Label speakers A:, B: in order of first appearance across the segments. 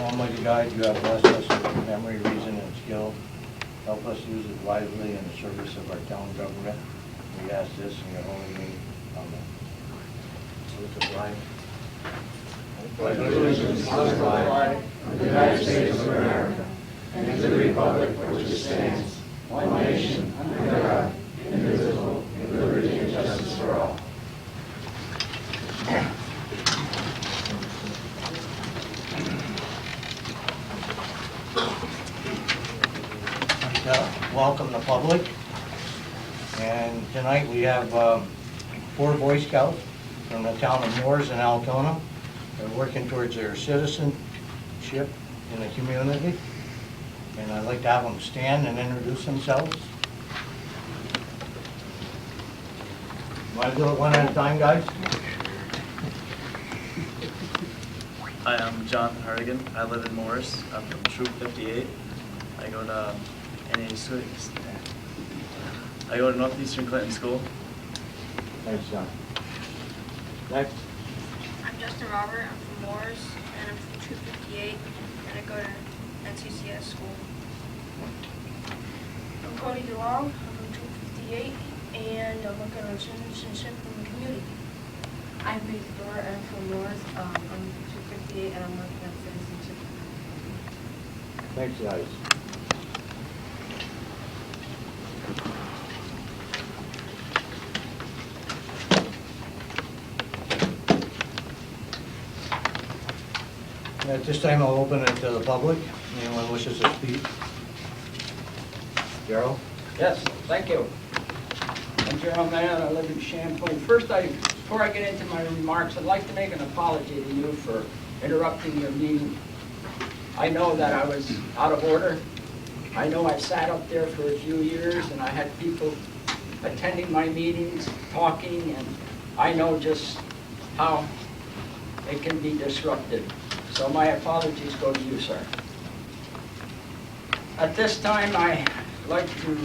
A: Almighty God, you have blessed us with memory, reason, and skill. Help us use it wisely in the service of our town government. We ask this in your holy name. Amen. Salute the flag.
B: Pledge allegiance to the flag of the United States of America and to the republic for which it stands, one nation, under God, indivisible, with liberty and justice for all.
A: Welcome the public. And tonight we have 4 Boy Scouts from the town of Moores and Altona. They're working towards their citizenship in the community. And I'd like to have them stand and introduce themselves. Want to do it one at a time, guys?
C: Hi, I'm John Hardigan. I live in Morris. I'm from Troop 58. I go to Northeastern Clinton School.
A: Thanks, John. Next.
D: I'm Justin Robert. I'm from Morris, and I'm from Troop 58, and I go to NCCS school. I'm Cody DeLong. I'm from Troop 58, and I'm working on citizenship in the community.
E: I'm Paige Dora. I'm from Morris. I'm from Troop 58, and I'm working on citizenship.
A: Thanks, guys. At this time, I'll open it to the public. Anyone wishes to speak? Gerald?
F: Yes, thank you. I'm Gerald Mann. I live in Champlain. First, before I get into my remarks, I'd like to make an apology to you for interrupting your meeting. I know that I was out of order. I know I sat up there for a few years and I had people attending my meetings, talking, and I know just how it can be disrupted. So my apologies go to you, sir. At this time, I'd like to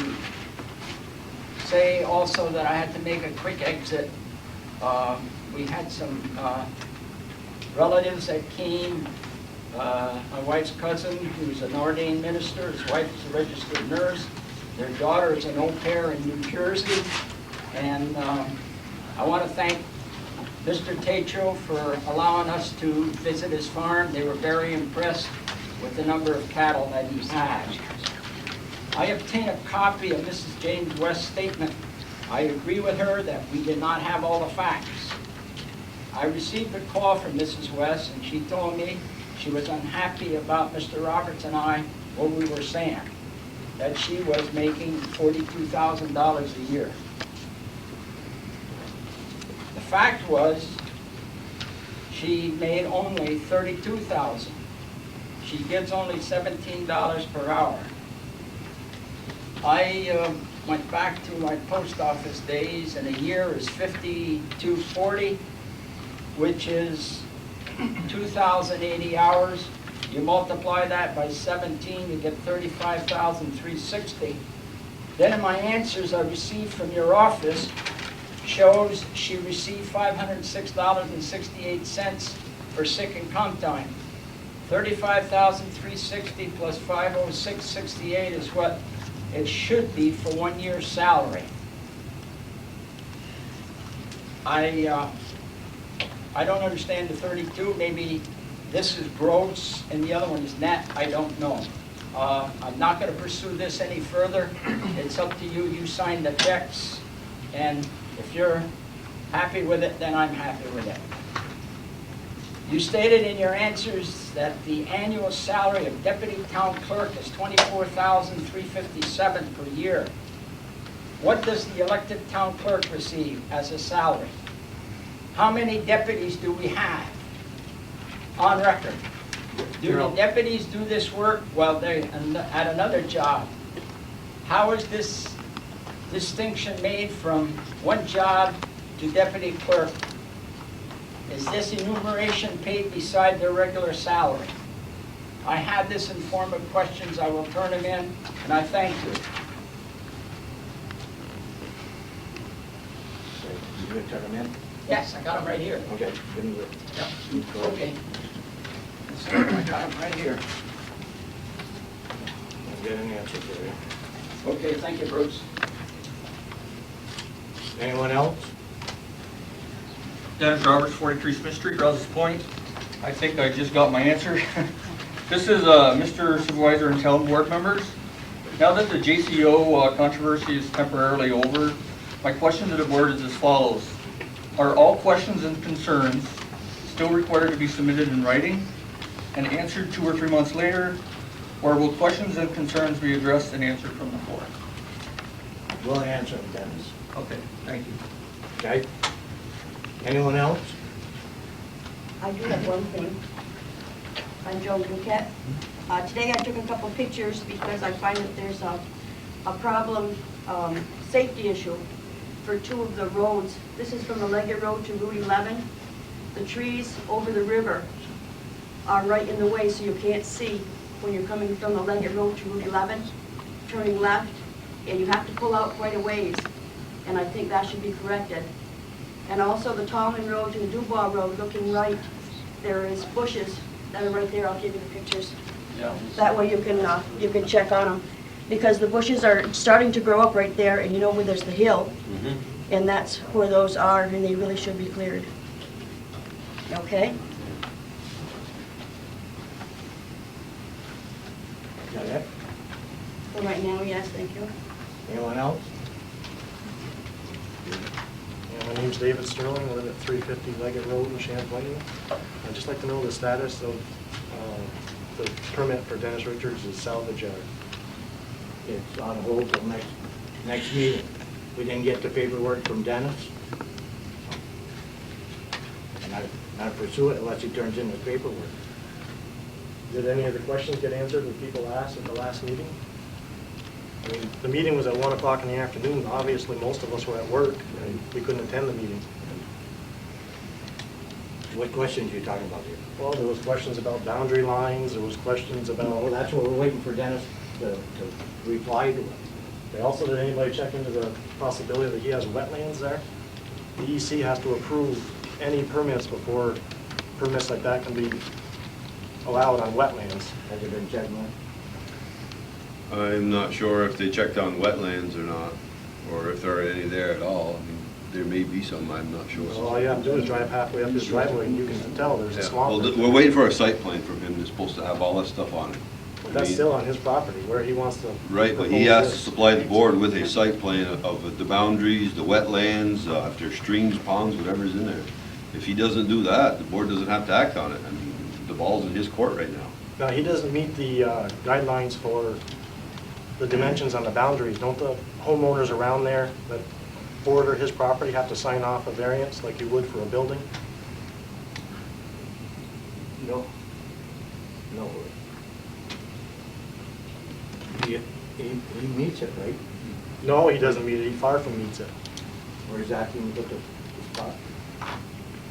F: say also that I had to make a quick exit. We had some relatives that came. My wife's cousin, who's an ordained minister, his wife is a registered nurse. Their daughter is an au pair in New Jersey. And I want to thank Mr. Tatro for allowing us to visit his farm. They were very impressed with the number of cattle that he had. I obtained a copy of Mrs. James West's statement. I agree with her that we did not have all the facts. I received a call from Mrs. West, and she told me she was unhappy about Mr. Roberts and I, what we were saying, that she was making $42,000 a year. The fact was, she made only $32,000. She gives only $17 per hour. I went back to my post office days, and a year is $52.40, which is 2,080 hours. You multiply that by 17, you get $35,360. Then in my answers I received from your office shows she received $506.68 for sick and comp time. $35,360 plus $506.68 is what it should be for 1 year's salary. I don't understand the 32. Maybe this is gross and the other one is net. I don't know. I'm not going to pursue this any further. It's up to you. You sign the checks, and if you're happy with it, then I'm happy with it. You stated in your answers that the annual salary of deputy town clerk is $24,357 per year. What does the elected town clerk receive as a salary? How many deputies do we have on record? Do the deputies do this work while they're at another job? How is this distinction made from one job to deputy clerk? Is this enumeration paid beside their regular salary? I have this in form of questions. I will turn them in, and I thank you.
A: You gonna turn them in?
F: Yes, I got them right here.
A: Okay, give me your.
F: Yep. Okay. I got them right here.
A: I'll get an answer for you.
F: Okay, thank you, Bruce.
A: Anyone else?
G: Dennis Roberts, 43 Smith Street, Rouse's Point. I think I just got my answer. This is Mr. Supervisor and Town Board members. Now that the JCO controversy is temporarily over, my question to the board is as follows. Are all questions and concerns still required to be submitted in writing and answered 2 or 3 months later, or will questions and concerns be addressed and answered from the floor?
A: We'll answer them, Dennis.
G: Okay, thank you.
A: Okay? Anyone else?
H: I do have one thing. I'm Joan Duquette. Today I took a couple pictures because I find that there's a problem, safety issue for 2 of the roads. This is from the Leggett Road to Route 11. The trees over the river are right in the way, so you can't see when you're coming from the Leggett Road to Route 11, turning left, and you have to pull out quite a ways, and I think that should be corrected. And also the Tallman Road to the Dubois Road, looking right, there is bushes that are right there. I'll give you the pictures.
G: Yeah.
H: That way you can check on them. Because the bushes are starting to grow up right there, and you know where there's the hill, and that's where those are, and they really should be cleared. Okay?
A: Got it?
H: For right now, yes, thank you.
A: Anyone else?
I: My name's David Sterling, I live at 350 Leggett Road in Champlain. I'd just like to know the status of the permit for Dennis Richards' salvage yard.
A: It's on hold till next meeting. We didn't get the paperwork from Dennis. And not pursue it unless he turns in the paperwork.
I: Did any of the questions get answered that people asked at the last meeting? I mean, the meeting was at 1 o'clock in the afternoon. Obviously, most of us were at work, and we couldn't attend the meeting.
A: What questions are you talking about here?
I: Well, there was questions about boundary lines, there was questions
A: Well,
I: about...
A: that's what we're waiting for Dennis to reply to it.
I: They also, did anybody check into the possibility that he has wetlands there? The EC has to approve any permits before permits like that can be allowed on wetlands.
A: Has it been checked, man?
B: I'm not sure if they checked on wetlands or not, or if there are any there at all. I mean, there may be some, I'm not sure.
I: So all you have to do is drive halfway up his driveway and you can tell there's a
B: Yeah,
I: swamp.
B: well, we're waiting for a site plan from him, that's supposed to have all that stuff on it. I
I: That's
B: mean,
I: still on his property, where he wants to...
B: Right, but he has to supply the board with a site plan of the boundaries, the wetlands, if there's streams, ponds, whatever's in there. If he doesn't do that, the board doesn't have to act on it. I mean, the ball's in his court right now.
I: Now, he doesn't meet the guidelines for the dimensions on the boundaries. Don't the homeowners around there that border his property have to sign off a variance like you would for a building?
A: No. No. He meets it, right?
I: No, he doesn't meet it. He far from meets it.
A: Or is that even put the spot?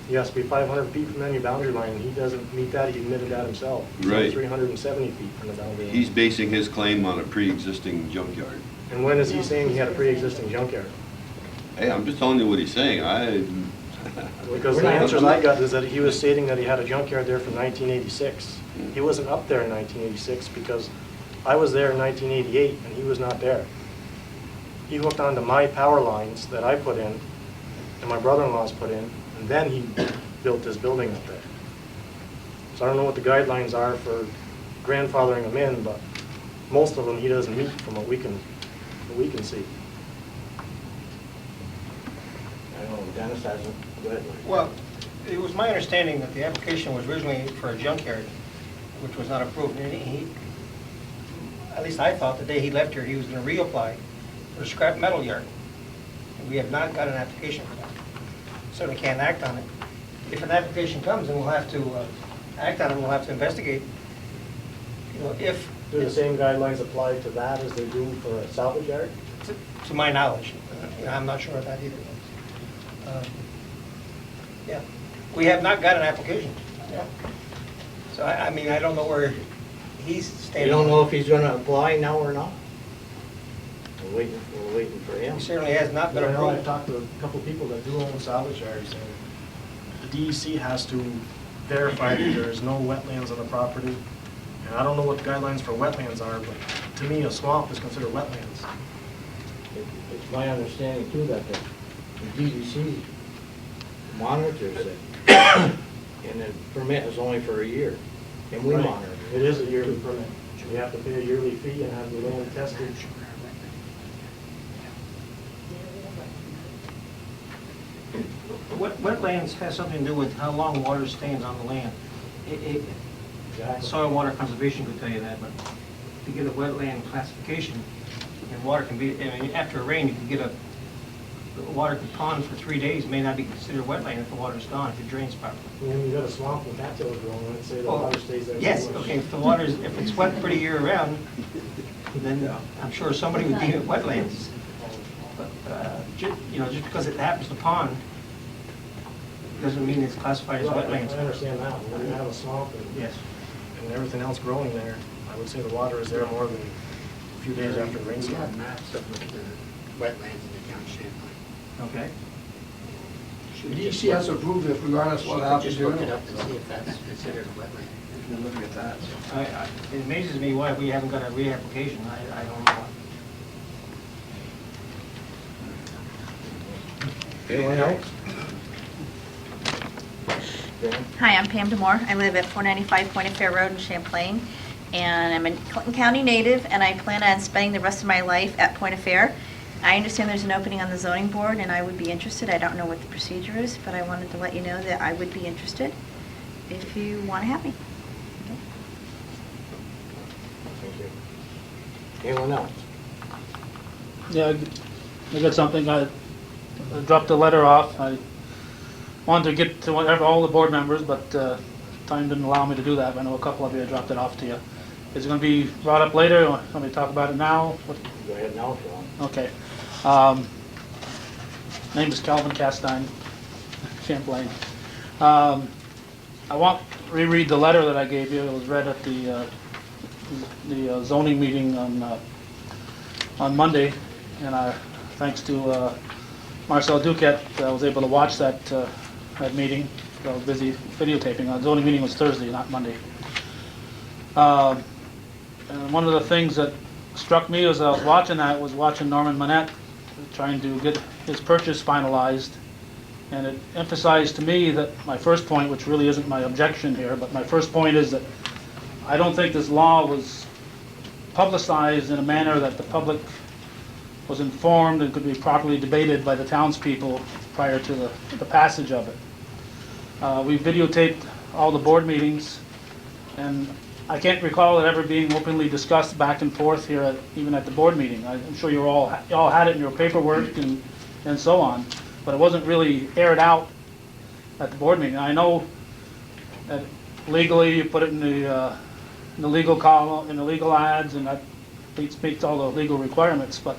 I: He has to be 500 feet from any boundary line, and he doesn't meet that. He admitted that himself. He's
B: Right.
I: 370 feet from the boundary line.
B: He's basing his claim on a pre-existing junkyard.
I: And when is he saying he had a pre-existing junkyard?
B: Hey, I'm just telling you what he's saying.
I: Because
A: We're
I: the
A: not-
I: answers I got is that he was stating that he had a junkyard there from 1986. He wasn't up there in 1986 because I was there in 1988 and he was not there. He hooked onto my power lines that I put in and my brother-in-law's put in, and then he built his building up there. So I don't know what the guidelines are for grandfathering him in, but most of them he doesn't meet from what we can see.
A: I don't know, Dennis hasn't. Go ahead, Mike.
J: Well, it was my understanding that the application was originally for a junkyard, which was not approved. And he, at least I thought the day he left here, he was going to reapply for a scrap metal yard. And we have not got an application for that. Certainly can't act on it. If an application comes, then we'll have to act on it, we'll have to investigate. You know, if,
I: Do the same guidelines apply to that as they do for a salvage yard?
J: to my knowledge, you know, I'm not sure of that either. Yeah, we have not got an application. Yeah. So I mean, I don't know where he's
A: You
J: standing.
A: don't know if he's gonna apply now or not? We're waiting for him.
J: He certainly has not been
I: I know I've
J: approved.
I: talked to a couple of people that do own salvage yards, and the DEC has to verified that there is no wetlands on the property. And I don't know what the guidelines for wetlands are, but to me, a swamp is considered wetlands.
A: It's my understanding too that the DEC monitors it, and the permit is only for a year, and we
I: Right.
A: monitor
I: It is a yearly permit. You have to pay a yearly fee and have the land tested.
J: Wetlands has something to do with how long water stays on the land. Soil water conservation could tell you that, but to get a wetland classification, and water can be, I mean, after a rain, you can get water can pond for 3 days, may not be considered wetland if the water's gone, if it drains properly.
I: When you got a swamp and cattails growing, let's say the
J: Well,
I: water stays there.
J: Yes,
I: too much.
J: okay, if it's wet pretty year round, then I'm sure somebody would deem it wetlands. But, just because it happens to pond, doesn't mean it's classified as
I: Right,
J: wetlands.
I: I understand that. When you have a swamp
J: Yes.
I: and everything else growing there, I would say the water is there more than a few days after the
B: We
I: rainstorm.
B: have maps of the wetlands in the town of Champlain.
J: Okay.
B: Should
K: The DEC has approved it regardless of what happens
B: Just
K: to
B: look it
K: it.
B: up and see if that's considered a wetland.
K: You can look at that.
J: It amazes me why we haven't got a reapplication, I don't know.
A: Anyone else?
L: Hi, I'm Pam Demore. I live at 495 Point of Fair Road in Champlain, and I'm a Clinton County native, and I plan on spending the rest of my life at Point of Fair. I understand there's an opening on the zoning board, and I would be interested. I don't know what the procedure is, but I wanted to let you know that I would be interested if you want to have me. Okay.
A: Thank you. Anyone else?
M: Yeah, I got something. I dropped a letter off. I wanted to get to all the board members, but time didn't allow me to do that. I know a couple of you, I dropped it off to you. Is it going to be brought up later, or want me to talk about it now?
A: Go ahead now if you want.
M: Okay. Name is Calvin Castine, Champlain. I won't reread the letter that I gave you. It was read at the zoning meeting on Monday, and thanks to Marcel Duquette, I was able to watch that meeting. I was busy videotaping. The zoning meeting was Thursday, not Monday. And one of the things that struck me as I was watching that was watching Norman Manette trying to get his purchase finalized. And it emphasized to me that my first point, which really isn't my objection here, but my first point is that I don't think this law was publicized in a manner that the public was informed and could be properly debated by the townspeople prior to the passage of it. We videotaped all the board meetings, and I can't recall it ever being openly discussed back and forth here, even at the board meeting. I'm sure you all had it in your paperwork and so on, but it wasn't really aired out at the board meeting. I know that legally you put it in the legal column, in the legal ads, and that meets all the legal requirements, but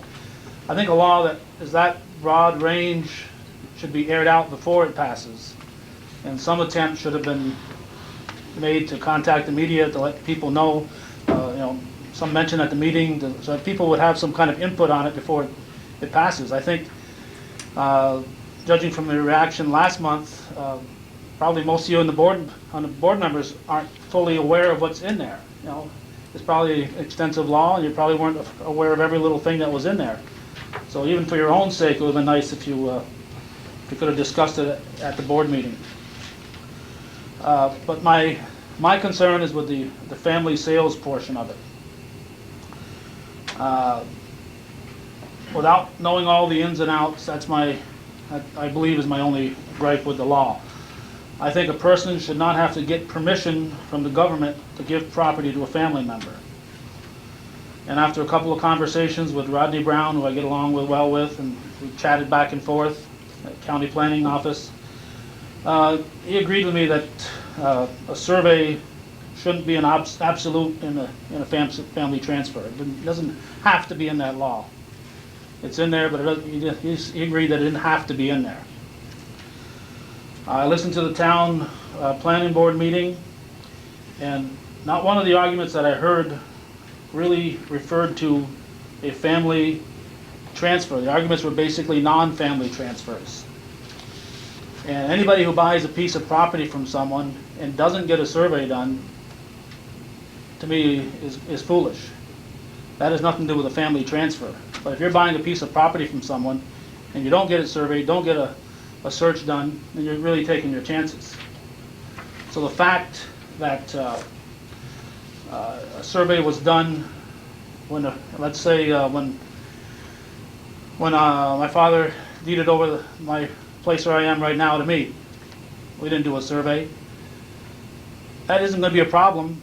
M: I think a law that is that broad range should be aired out before it passes. And some attempt should have been made to contact the media to let people know, some mention at the meeting, so that people would have some kind of input on it before it passes. I think, judging from the reaction last month, probably most of you on the board members aren't fully aware of what's in there. It's probably extensive law, and you probably weren't aware of every little thing that was in there. So even for your own sake, it would have been nice if you could have discussed it at the board meeting. But my concern is with the family sales portion of it. Without knowing all the ins and outs, I believe is my only gripe with the law. I think a person should not have to get permission from the government to give property to a family member. And after a couple of conversations with Rodney Brown, who I get along well with, and we chatted back and forth at County Planning Office, he agreed with me that a survey shouldn't be an absolute in a family transfer. It doesn't have to be in that law. It's in there, but he agreed that it didn't have to be in there. I listened to the town planning board meeting, and not one of the arguments that I heard really referred to a family transfer. The arguments were basically non-family transfers. And anybody who buys a piece of property from someone and doesn't get a survey done, to me, is foolish. That has nothing to do with a family transfer. But if you're buying a piece of property from someone and you don't get it surveyed, don't get a search done, then you're really taking your chances. So the fact that a survey was done when, let's say, when my father deeded over my place where I am right now to me, we didn't do a survey. That isn't going to be a problem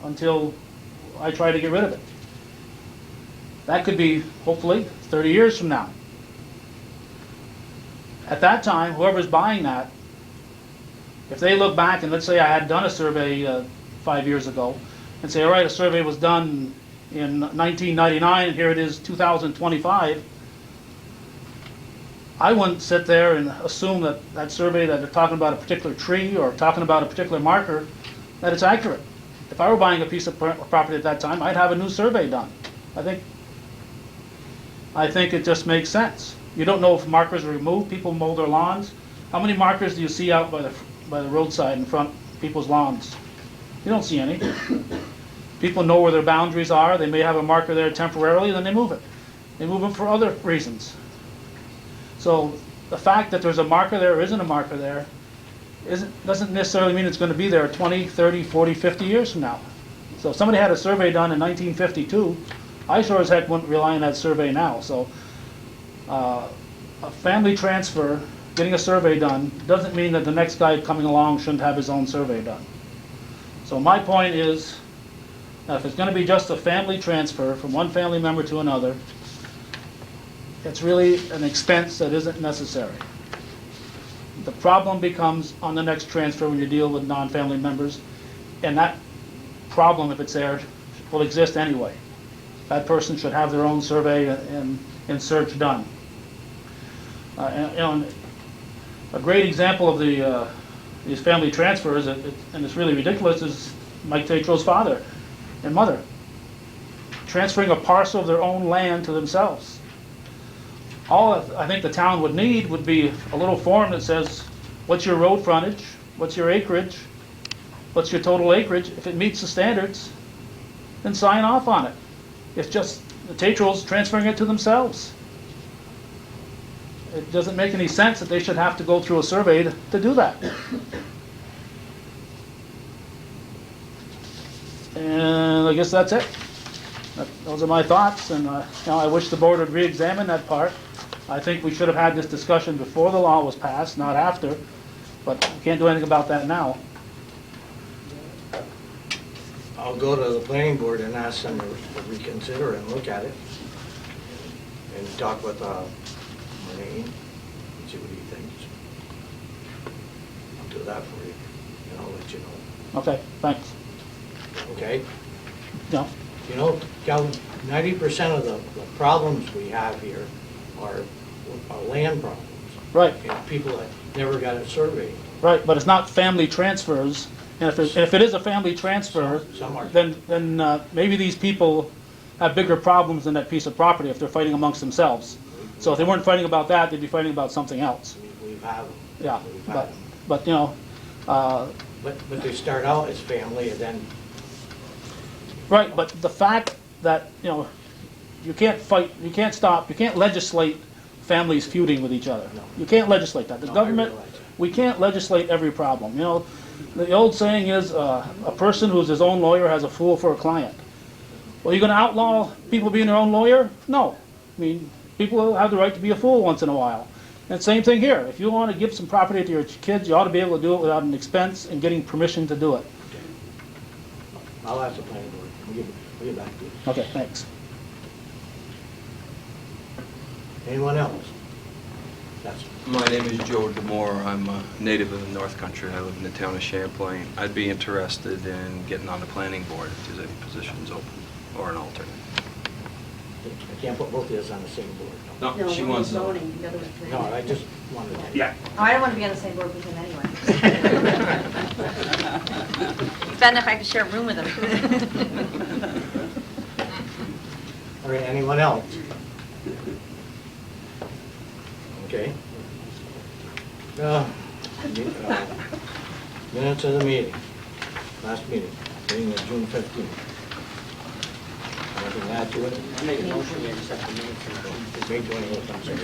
M: until I try to get rid of it. That could be, hopefully, 30 years from now. At that time, whoever's buying that, if they look back and let's say I had done a survey 5 years ago and say, all right, a survey was done in 1999 and here it is 2025, I wouldn't sit there and assume that that survey that they're talking about a particular tree or talking about a particular marker, that it's accurate. If I were buying a piece of property at that time, I'd have a new survey done. I think it just makes sense. You don't know if markers are removed. People mow their lawns. How many markers do you see out by the roadside in front of people's lawns? You don't see any. People know where their boundaries are. They may have a marker there temporarily, then they move it. They move it for other reasons. So the fact that there's a marker there or isn't a marker there doesn't necessarily mean it's going to be there 20, 30, 40, 50 years from now. So if somebody had a survey done in 1952, I sure as heck wouldn't rely on that survey now. So a family transfer, getting a survey done, doesn't mean that the next guy coming along shouldn't have his own survey done. So my point is, that if it's going to be just a family transfer from one family member to another, it's really an expense that isn't necessary. The problem becomes on the next transfer when you deal with non-family members, and that problem, if it's there, will exist anyway. That person should have their own survey and search done. And a great example of these family transfers, and it's really ridiculous, is Mike Tetro's father and mother transferring a parcel of their own land to themselves. All I think the town would need would be a little form that says, what's your road frontage, what's your acreage, what's your total acreage. If it meets the standards, then sign off on it. It's just the Tetros transferring it to themselves. It doesn't make any sense that they should have to go through a survey to do that. And I guess that's it. Those are my thoughts, and I wish the board would re-examine that part. I think we should have had this discussion before the law was passed, not after, but we can't do anything about that now.
A: I'll go to the planning board and ask them to reconsider and look at it and talk with Renee and see what he thinks. I'll do that for you, and I'll let you know.
M: Okay, thanks.
A: Okay?
M: No.
A: You know, Calvin, 90% of the problems we have here are land problems.
M: Right.
A: And people that never got it surveyed.
M: Right, but it's not family transfers. And if it is a family transfer, then maybe these people have bigger problems than that piece of property if they're fighting amongst themselves. So if they weren't fighting about that, they'd be fighting about something else.
A: We've had them.
M: Yeah,
A: We've had them.
M: but you know.
A: But they start out as family and then.
M: Right, but the fact that, you can't fight, you can't stop, you can't legislate families feuding with each other.
A: No.
M: You can't legislate that. The government, we can't legislate every problem. The old saying is, a person who's his own lawyer has a fool for a client. Well, you're going to outlaw people being their own lawyer? No. I mean, people have the right to be a fool once in a while. And same thing here. If you want to give some property to your kids, you ought to be able to do it without an expense and getting permission to do it.
A: I'll ask the planning board. We'll get back to you.
M: Okay, thanks.
A: Anyone else? Yes.
N: My name is Joe DeMore. I'm a native of the North Country. I live in the town of Champlain. I'd be interested in getting on the planning board if there's any positions open, or an alternate.
A: I can't put both of us on the same board.
N: No, she wants to.
H: zoning, the other was
A: No,
H: planning.
A: I just wanted to.
M: Yeah.
E: Oh, I don't want to be on the same board with him anyway.
L: It's bad enough I have to share a room with him.
A: All right, anyone else? Okay. Minutes of the meeting, last meeting of June 15th. Anything to add to it?
F: I make a motion to accept the minutes from
A: May 28th, I'm sorry.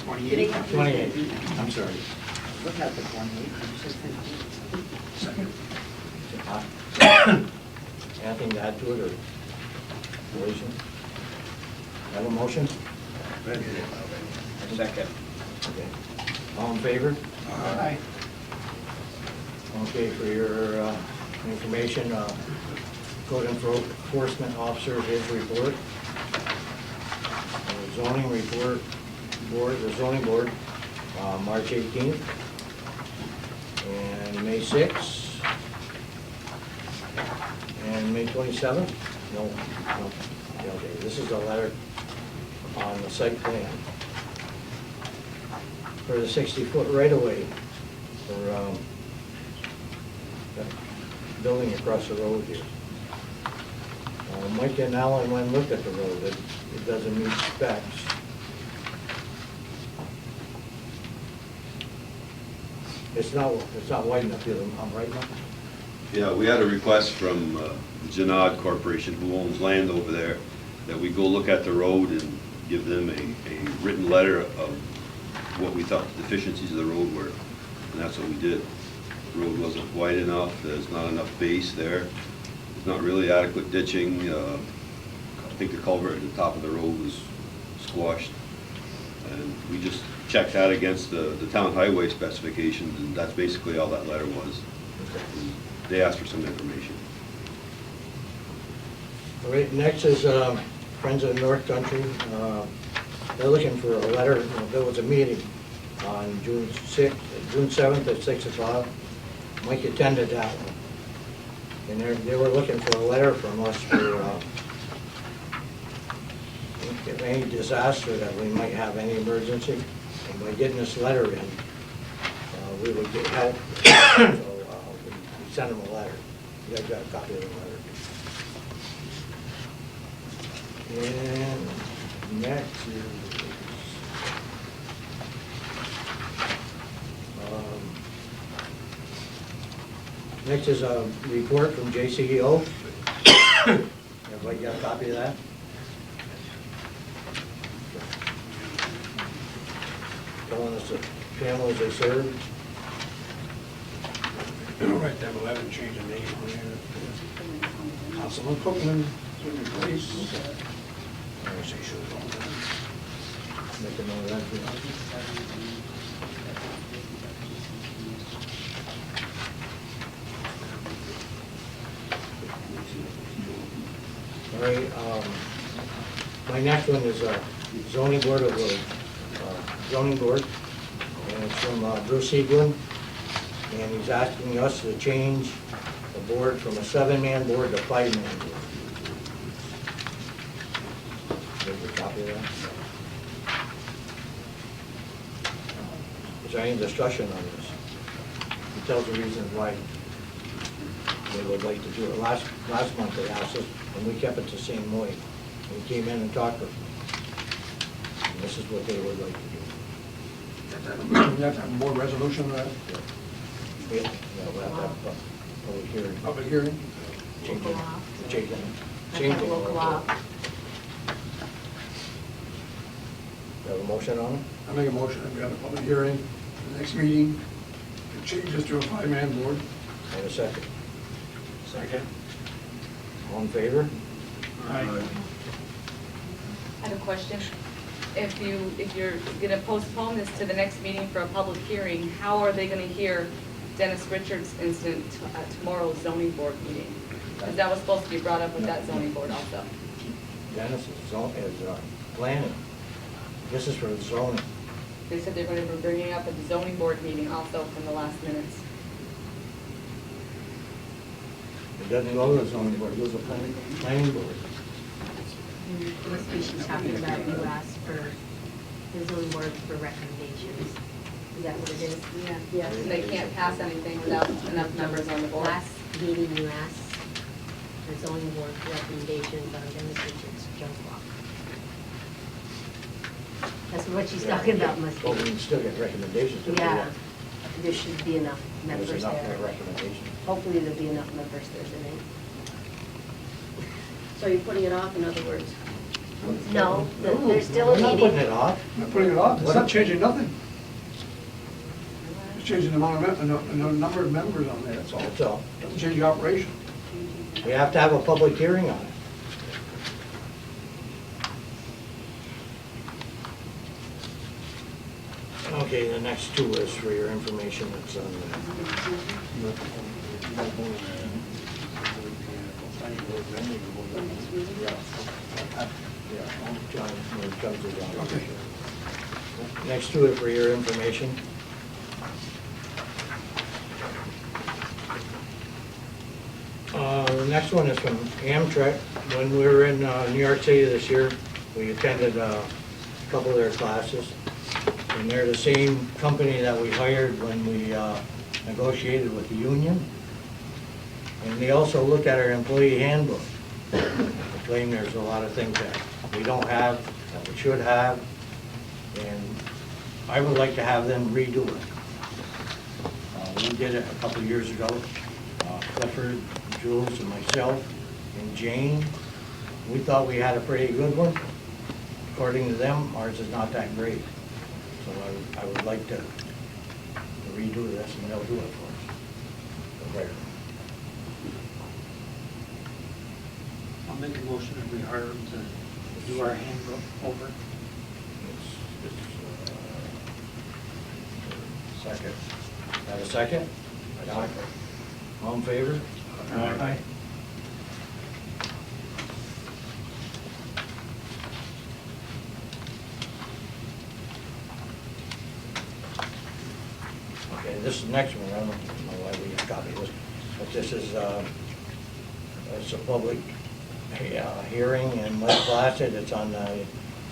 F: 28.
A: 28th, I'm sorry.
F: Look at the 28, you said 15.
A: Anything to add to it, or relation? Have a motion?
F: Second.
A: Okay. All in favor?
F: Aye.
A: Okay, for your information, code enforcement officer, his report. Zoning report, the zoning board, March 18th, and May 6th, and May 27th? No. Okay, this is a letter on the site plan for the 60-foot right-of-way for that building across the road here. Mike and Alan went and looked at the road. It doesn't meet specs. It's not wide enough, I'm right now?
O: Yeah, we had a request from Janad Corporation, who owns land over there, that we go look at the road and give them a written letter of what we thought the deficiencies of the road were. And that's what we did. The road wasn't wide enough, there's not enough base there, there's not really adequate ditching. I think the culvert at the top of the road was squashed. And we just checked that against the town highway specifications, and that's basically all that letter was. They asked for some information.
A: All right, next is Friends of the North Country. They're looking for a letter. There was a meeting on June 7th at 6 o'clock. Mike attended that one. And they were looking for a letter from us for if any disaster that we might have, any emergency. And by getting this letter in, we would get help. So we sent them a letter. You guys got a copy of the letter. And next is a report from JCEO. Everybody got a copy of that? Telling us the families they serve.
K: Right, that 11 change of name on there. Councilman Cookman, please. I say sure.
A: Make a note of that, too. All right, my next one is zoning board of the zoning board, and it's from Bruce Eaglin, and he's asking us to change the board from a 7-man board to 5-man board. There's a copy of that. Is there any discussion on this? He tells the reasons why they would like to do it. Last month they asked us, and we kept it the same way. We came in and talked with them. And this is what they would like to do.
K: You have to have a board resolution on that?
A: Yeah, we'll have to have a public hearing.
K: Public hearing?
A: Changing.
E: Local law.
A: Have a motion on it?
K: I make a motion that we have a public hearing, the next meeting, to change this to a 5-man board.
A: And a second.
K: Second.
A: All in favor?
K: Aye.
E: I have a question. If you're gonna postpone this to the next meeting for a public hearing, how are they gonna hear Dennis Richards' incident at tomorrow's zoning board meeting? Because that was supposed to be brought up with that zoning board also.
A: Dennis is planning. This is for the zoning.
E: They said they're gonna be bringing it up at the zoning board meeting also from the last minutes.
A: It doesn't go to the zoning board, it goes to the planning board.
P: Must be she's talking about you asked for the zoning board for recommendations. Is that what it is?
E: Yeah. Yes, and they can't pass anything without enough members on the board.
P: Last meeting you asked the zoning board for recommendations on Dennis Richards' junk walk. That's what she's talking about, must
A: But we
P: be.
A: can still get recommendations. if we
P: Yeah,
A: want.
P: there should be enough members
A: There's enough
P: there.
A: recommendations.
P: Hopefully there'll be enough members there tonight.
H: So you're putting it off, in other words?
P: No, there's still a
A: We're not putting
P: meeting.
A: it off.
K: Not putting it off, it's not changing nothing. It's changing the amount of, the number of members on there, that's all.
A: That's all.
K: Doesn't change the operation.
A: We have to have a public hearing on it. Okay, the next two is for your information, it's on the, John, when it comes to John.
K: Okay.
A: Next two are for your information. The next one is from Amtrak. When we were in New York City this year, we attended a couple of their classes. And they're the same company that we hired when we negotiated with the union. And they also looked at our employee handbook. They claim there's a lot of things that we don't have, that we should have. And I would like to have them redo it. We did it a couple of years ago. Clifford, Jules, and myself, and Jane. We thought we had a pretty good one. According to them, ours is not that great. So I would like to redo this, and they'll do it for us. Okay.
J: I'll make a motion that we hire them to do our handbook over.
A: Second. Have a second? Aye. All in favor?
J: Aye.
A: Okay, this is the next one, I don't know why we have copied this, but this is, it's a public hearing in Lake Placid. It's on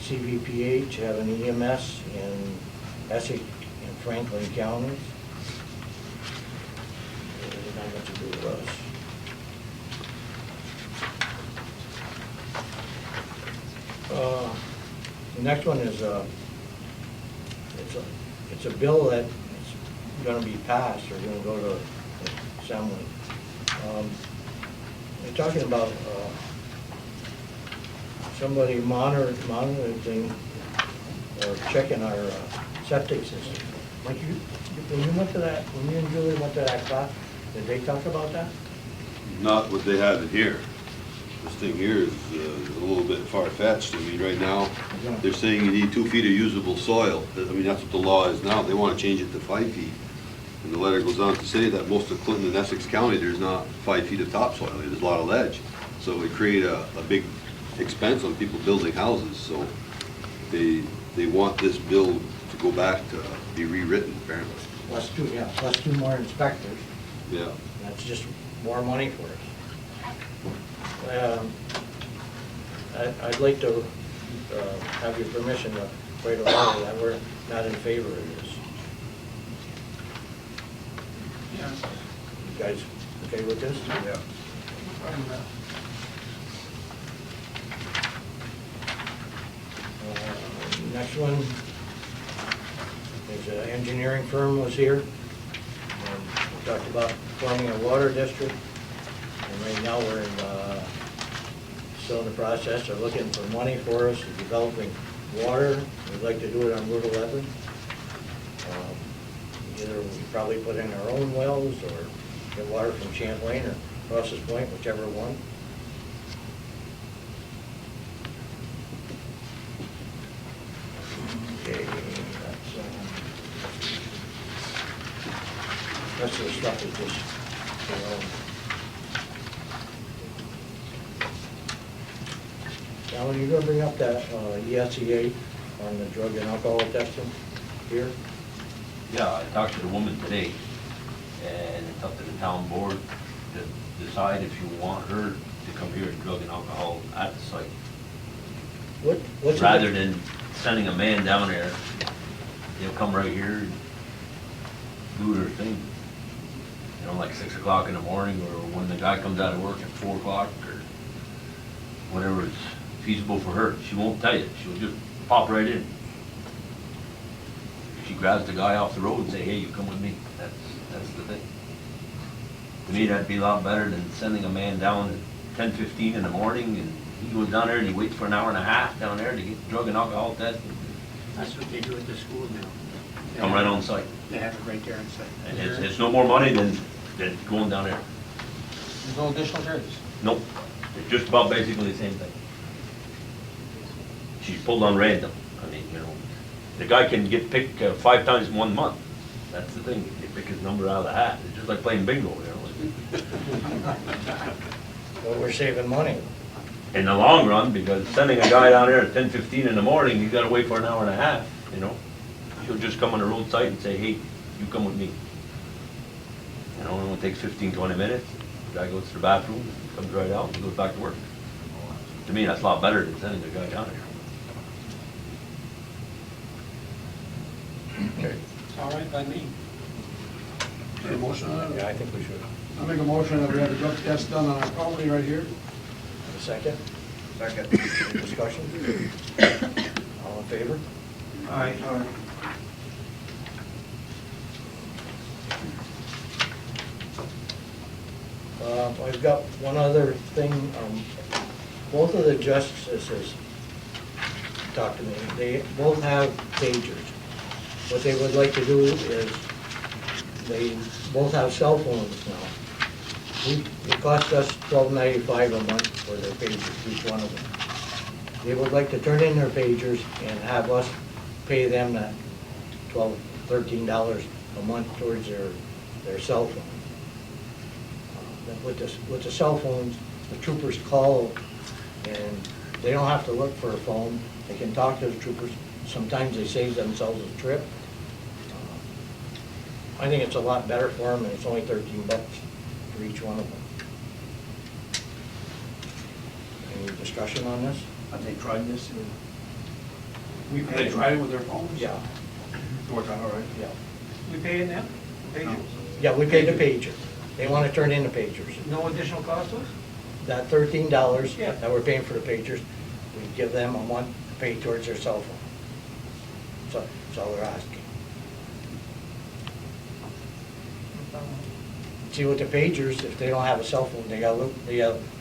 A: CVPH, have an EMS in Essex and Franklin counties. It doesn't have much to do with us. The next one is, it's a bill that is gonna be passed, or gonna go to the assembly. They're talking about, somebody monitoring or checking our septic system. Like when you went to that, when you and Julie went to that class, did they talk about that?
O: Not what they have in here. This thing here is a little bit far-fetched. I mean, right now, they're saying you need 2 feet of usable soil. I mean, that's what the law is now. They want to change it to 5 feet. And the letter goes on to say that most of Clinton and Essex County, there's not 5 feet of topsoil. There's a lot of ledge. So it create a big expense on people building houses. So they want this bill to go back to be rewritten, apparently.
A: Plus two more inspectors.
O: Yeah.
A: That's just more money for us. I'd like to have your permission to write a letter that we're not in favor of this.
J: Yeah.
A: You guys okay with this?
K: Yeah.
A: Next one is an engineering firm was here. And we talked about forming a water district. And right now we're still in the process of looking for money for us, developing water. We'd like to do it on Route 11. Either we probably put in our own wells or get water from Champlain or Ross's Point, whichever one. Okay, that's the stuff is just, Now, when you're gonna bring up that ESEA on the drug and alcohol testing here?
Q: Yeah, I talked to the woman today, and it's up to the town board to decide if you want her to come here and drug and alcohol at the site.
A: What's the
Q: Rather than sending a man down there, they'll come right here and do their thing. You know, like 6 o'clock in the morning, or when the guy comes out of work at 4 o'clock, or whatever is feasible for her. She won't tell you, she'll just pop right in. she grabs the guy off the road and say, hey, you come with me. That's the thing. To me, that'd be a lot better than sending a man down at 10:15 in the morning, and he goes down there and he waits for an hour and a half down there to get drug and alcohol tested.
K: That's what they do at the school now.
Q: Come right on site.
K: They have it right there on site.
Q: And it's no more money than going down there.
J: There's no additional charges.
Q: Nope, it's just about basically the same thing. She's pulled on random. I mean, you know, the guy can get picked 5 times in 1 month. That's the thing, you pick his number out of the hat. It's just like playing bingo, you know.
A: Well, we're saving money.
Q: In the long run, because sending a guy down there at 10:15 in the morning, you gotta wait for an hour and a half, you know? She'll just come on the roadside and say, hey, you come with me. You know, it only takes 15, 20 minutes. The guy goes to the bathroom, comes right out, and goes back to work. To me, that's a lot better than sending a guy down there.
A: Okay.
J: It's all right by me.
K: Is there a motion on
A: Yeah,
K: it?
A: I think we should.
K: I'll make a motion that we have a drug test done on our property right here.
A: Have a second?
K: Second.
A: Any discussion? All in favor?
K: Aye.
A: I've got one other thing. Both of the justices talked to me. They both have pagers. What they would like to do is, they both have cell phones now. It costs us $12.95 a month for their pagers, each one of them. They would like to turn in their pagers and have us pay them that $12, $13 a month towards their cell phone. With the cell phones, the troopers call and they don't have to look for a phone. They can talk to the troopers. Sometimes they save themselves a trip. I think it's a lot better for them, and it's only $13 for each one of them. Any discussion on this?
K: Have they tried this? Have they tried it with their phones?
A: Yeah.
K: It worked out all right?
A: Yeah.
J: We pay it now?
A: Yeah, we pay the pager. They want to turn in the pagers.
J: No additional cost to us?
A: That $13
J: Yeah.
A: that we're paying for the pagers, we give them a month to pay towards their cell phone. So that's all they're asking. See, with the pagers, if they don't have a cell phone, they gotta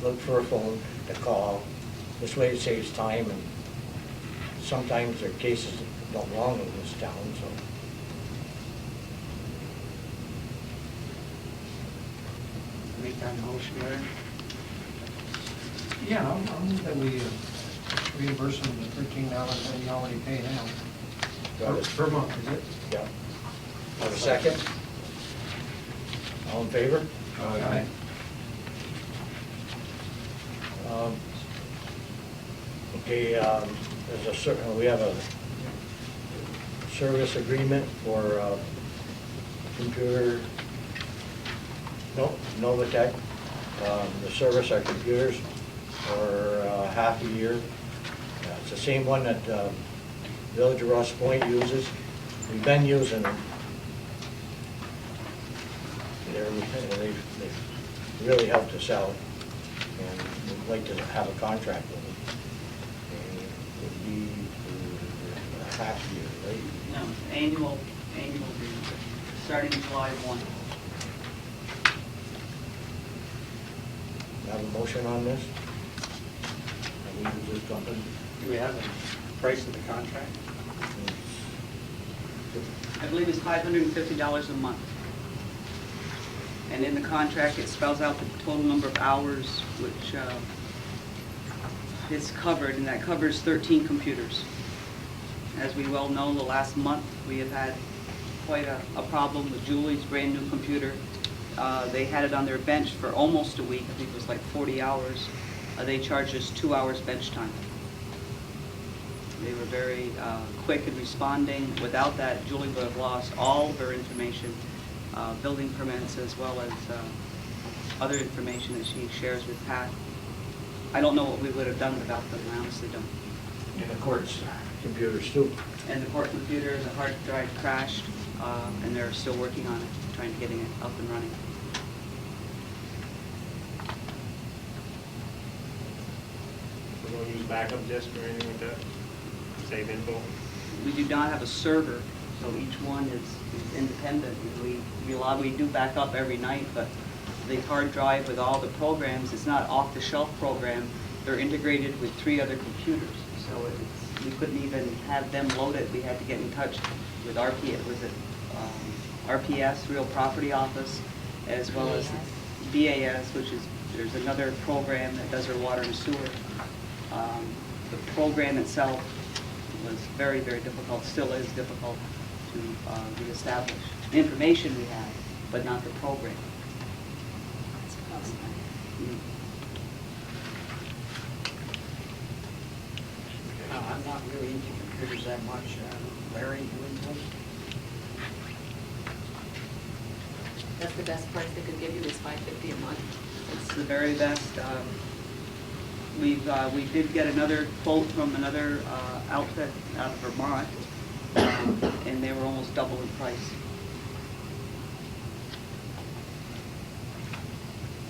A: look for a phone to call. This way it saves time, and sometimes their cases don't belong in this town, so.
K: Make that motion, Mayor.
J: Yeah, I'll move that we reimburse them the $13 that we already pay now.
A: Got it.
J: Per month, is it?
A: Yeah. Have a second? All in favor?
J: Aye.
A: Okay, there's a certain, we have a service agreement for computer, Novatech, to service our computers for half a year. It's the same one that Village of Ross Point uses. We've been using them. They've really helped us out, and we'd like to have a contract with them. And it would be for a half year, right?
R: No, annual agreement, starting July 1.
A: Have a motion on this? And we use this company.
K: Do we have a price of the contract?
R: I believe it's $550 a month. And in the contract, it spells out the total number of hours which is covered, and that covers 13 computers. As we well know, the last month, we have had quite a problem with Julie's brand-new computer. They had it on their bench for almost a week. I think it was like 40 hours. They charged us 2 hours bench time. They were very quick in responding. Without that, Julie would have lost all of her information, building permits, as well as other information that she shares with Pat. I don't know what we would have done without them, I honestly don't.
A: And the court's computers too.
R: And the court computer, the hard drive crashed, and they're still working on it, trying to getting it up and running.
I: We don't use backup disk or anything like that? Save info?
R: We do not have a server, So each one is independent. We do back up every night, but the hard drive with all the programs, it's not off-the-shelf program. They're integrated with 3 other computers. So we couldn't even have them load it. We had to get in touch with RPS, Real Property Office, as well as BAS, which is, there's another program that does our water and sewer. The program itself was very, very difficult, still is difficult to reestablish. The information we have, but not the program.
F: I'm not really into computers that much. Larry, you into them?
E: That's the best price they could give you is $550 a month.
R: It's the very best. We did get another quote from another outfit out of Vermont, and they were almost double in price.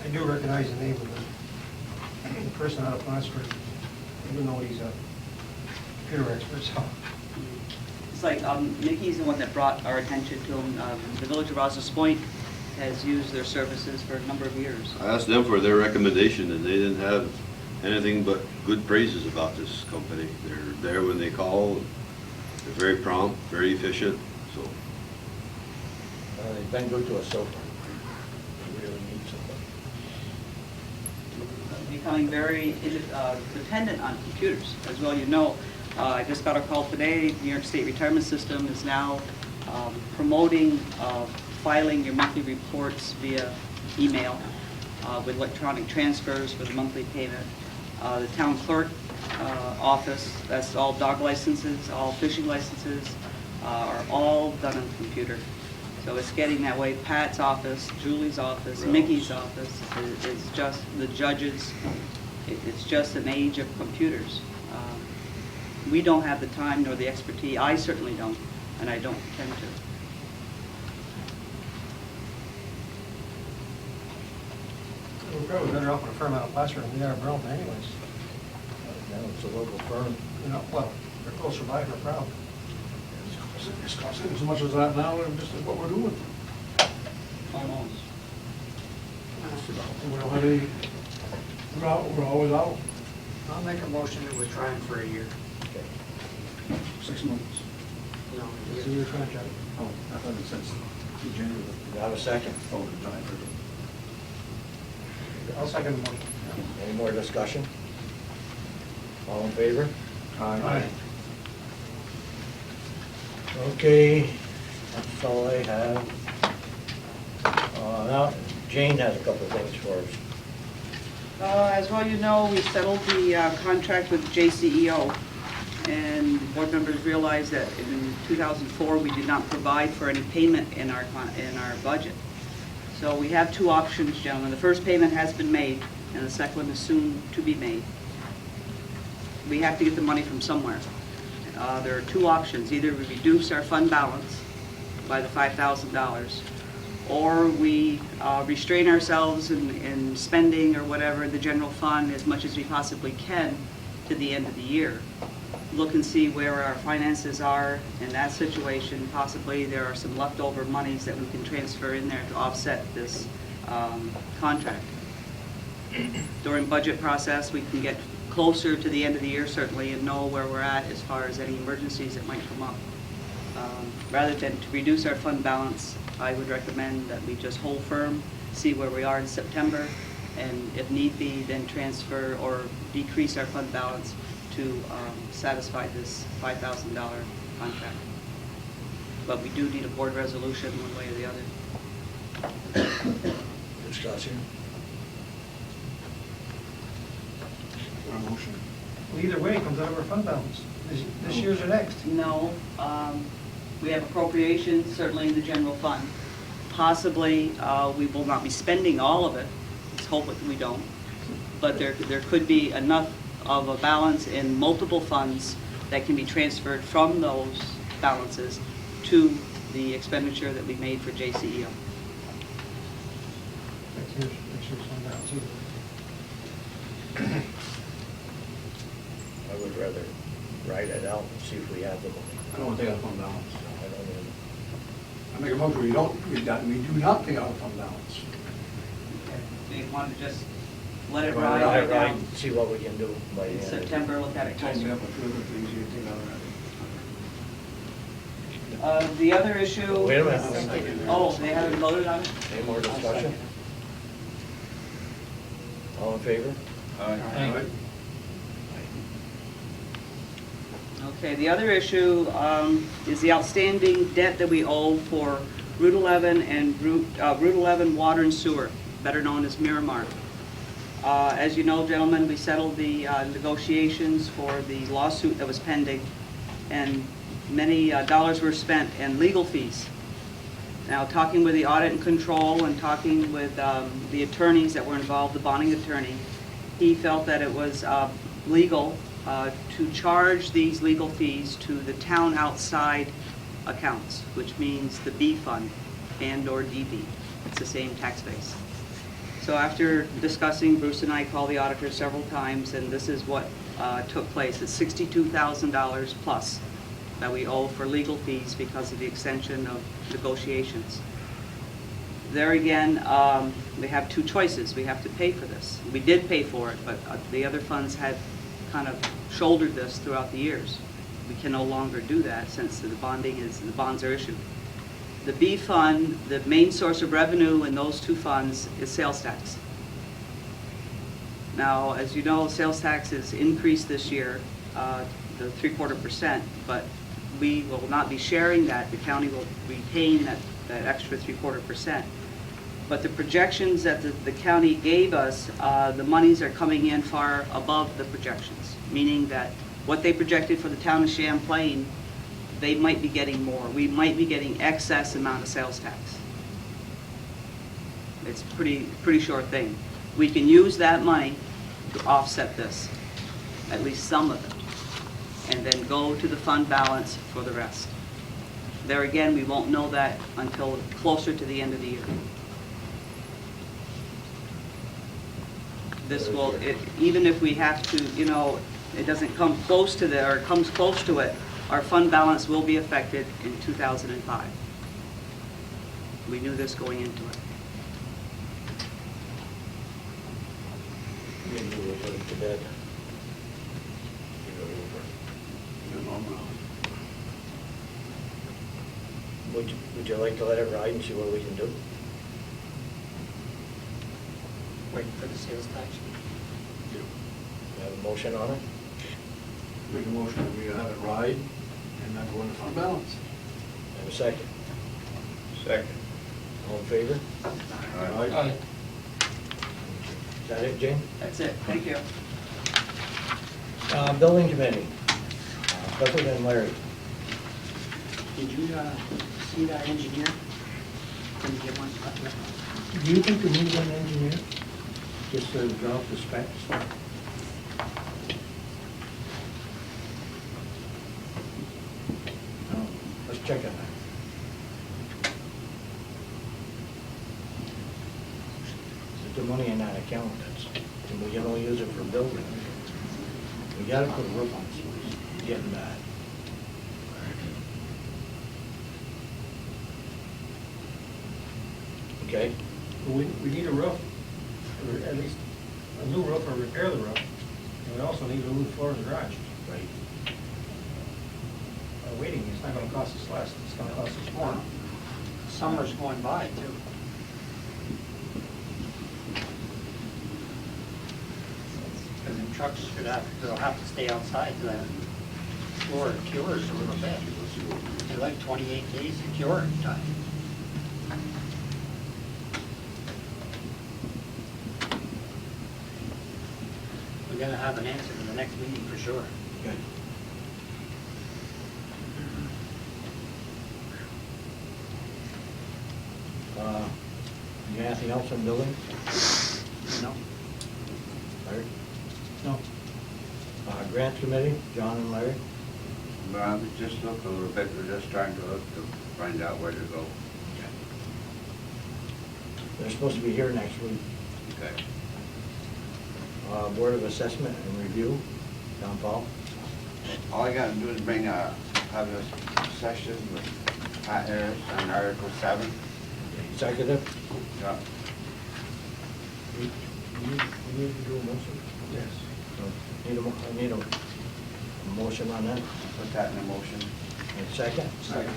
J: I do recognize the name of the person out of Plattsburgh, even though he's a computer expert, so.
R: It's like, Nikki's the one that brought our attention to him. The Village of Rouse's Point has used their services for a number of years.
O: I asked them for their recommendation, and they didn't have anything but good praises about this company. They're there when they call. They're very prompt, very efficient, so.
A: They've been good to us so far. We really need somebody.
R: Becoming very dependent on computers. As well, you know, I just got a call today, New York State Retirement System is now promoting filing your monthly reports via email with electronic transfers for the monthly payment. The town clerk office, that's all dog licenses, all fishing licenses, are all done on the computer. So it's getting that way. Pat's office, Julie's office, Mickey's office, is just the judges. It's just an age of computers. We don't have the time nor the expertise. I certainly don't, and I don't intend to.
J: We're probably better off with a firm out of Placer than we are in Burlington anyways.
A: No, it's a local firm.
J: You know, well, they're closer by, we're proud.
K: It's costing as much as that now, and just what we're doing.
R: Almost.
K: We don't have any, we're always out.
F: I'll make a motion that we try them for a year.
K: 6 months.
F: No,
J: It's a year contract.
K: Oh, I thought it said January.
A: You have a second?
K: Oh, the time.
J: I'll second the motion.
A: Any more discussion? All in favor?
K: Aye.
A: Okay, that's all I have. Now, Jane has a couple of things for us.
R: As well, you know, we settled the contract with JCEO, and board members realized that in 2004, we did not provide for any payment in our budget. So we have 2 options, gentlemen. The first payment has been made, and the second one is soon to be made. We have to get the money from somewhere. There are 2 options. Either we reduce our fund balance by the $5,000, or we restrain ourselves in spending or whatever in the general fund as much as we possibly can to the end of the year. Look and see where our finances are in that situation. Possibly there are some leftover monies that we can transfer in there to offset this contract. During budget process, we can get closer to the end of the year certainly and know where we're at as far as any emergencies that might come up. Rather than to reduce our fund balance, I would recommend that we just hold firm, see where we are in September, and if need be, then transfer or decrease our fund balance to satisfy this $5,000 contract. But we do need a board resolution one way or the other.
K: Discussion. Motion.
J: Well, either way, it comes out of our fund balance, this year's or next.
R: No, we have appropriations certainly in the general fund. Possibly, we will not be spending all of it. Let's hope that we don't. But there could be enough of a balance in multiple funds that can be transferred from those balances to the expenditure that we made for JCEO.
J: Next year's fund balance either.
A: I would rather write it out and see if we have the money.
K: I don't want to take out fund balance.
A: I don't even
K: I make a motion, we do not pay out of fund balance.
R: They want to just let it
A: Well,
R: ride
A: let
R: right
A: it ride,
R: now.
A: See what we can do by the
R: In
A: end of the-
R: September, look at it
K: Tighten
R: closer.
K: up a few other things you take out of that.
R: The other issue.
A: Wait a minute.
R: Oh, they haven't voted on it?
A: Any more discussion? All in favor?
K: Aye.
R: Okay, the other issue is the outstanding debt that we owe for Route 11 and Route 11 Water and Sewer, better known as Miramar. As you know, gentlemen, we settled the negotiations for the lawsuit that was pending, and many dollars were spent in legal fees. Now, talking with the audit and control and talking with the attorneys that were involved, the bonding attorney, he felt that it was legal to charge these legal fees to the town outside accounts, which means the B fund and/or DB. It's the same tax base. So after discussing, Bruce and I called the auditor several times, and this is what took place. It's $62,000 plus that we owe for legal fees because of the extension of negotiations. There again, we have two choices. We have to pay for this. We did pay for it, but the other funds had kind of shouldered this throughout the years. We can no longer do that since the bonds are issued. The B fund, the main source of revenue in those two funds is sales tax. Now, as you know, sales tax is increased this year, the 3/4%, but we will not be sharing that. The county will retain that extra 3/4%. But the projections that the county gave us, the monies are coming in far above the projections, meaning that what they projected for the town of Champlain, they might be getting more. We might be getting excess amount of sales tax. It's pretty short thing. We can use that money to offset this, at least some of it, and then go to the fund balance for the rest. There again, we won't know that until closer to the end of the year. This will, even if we have to, it doesn't come close to or comes close to it, our fund balance will be affected in 2005. We knew this going into it.
A: Maybe we'll put it to bed. Would you like to let it ride and see what we can do?
J: Waiting for the sales tax.
A: You have a motion on it?
K: Make a motion that we have it ride and not go into fund balance.
A: Have a second?
B: Second.
A: All in favor?
K: Aye.
A: Is that it, Jane?
R: That's it. Thank you.
A: Building committee, Clifford and Larry.
J: Did you see that engineer? Can you get one?
A: Do you think we need an engineer? Just to draw up the specs? No, let's check on that. Put the money in that account, and we can only use it for building. We gotta put a roof on this place, it's getting bad. Okay?
J: We need a roof, or at least a new roof or repair the roof. And we also need a new floor in the garage.
A: Right.
J: Waiting, it's not gonna cost us less, it's gonna cost us more. Summer's going by too. Because the trucks they'll have to stay outside till that floor cures a little bit. They're like 28 days of curing time. We're gonna have an answer in the next meeting for sure.
A: Good. You got anything else on building?
J: No.
A: Larry?
J: No.
A: Grant committee, John and Larry?
B: But I was just looking a little bit, we're just trying to look to find out where to go.
A: They're supposed to be here next week.
B: Okay.
A: Board of Assessment and Review, John Paul?
B: All I gotta do is have a session with Pat Harris on Article 7.
A: Second.
B: Yeah.
A: You need to do a motion?
B: Yes.
A: I need a motion on that.
B: Put that in a motion.
A: And second?
B: Second.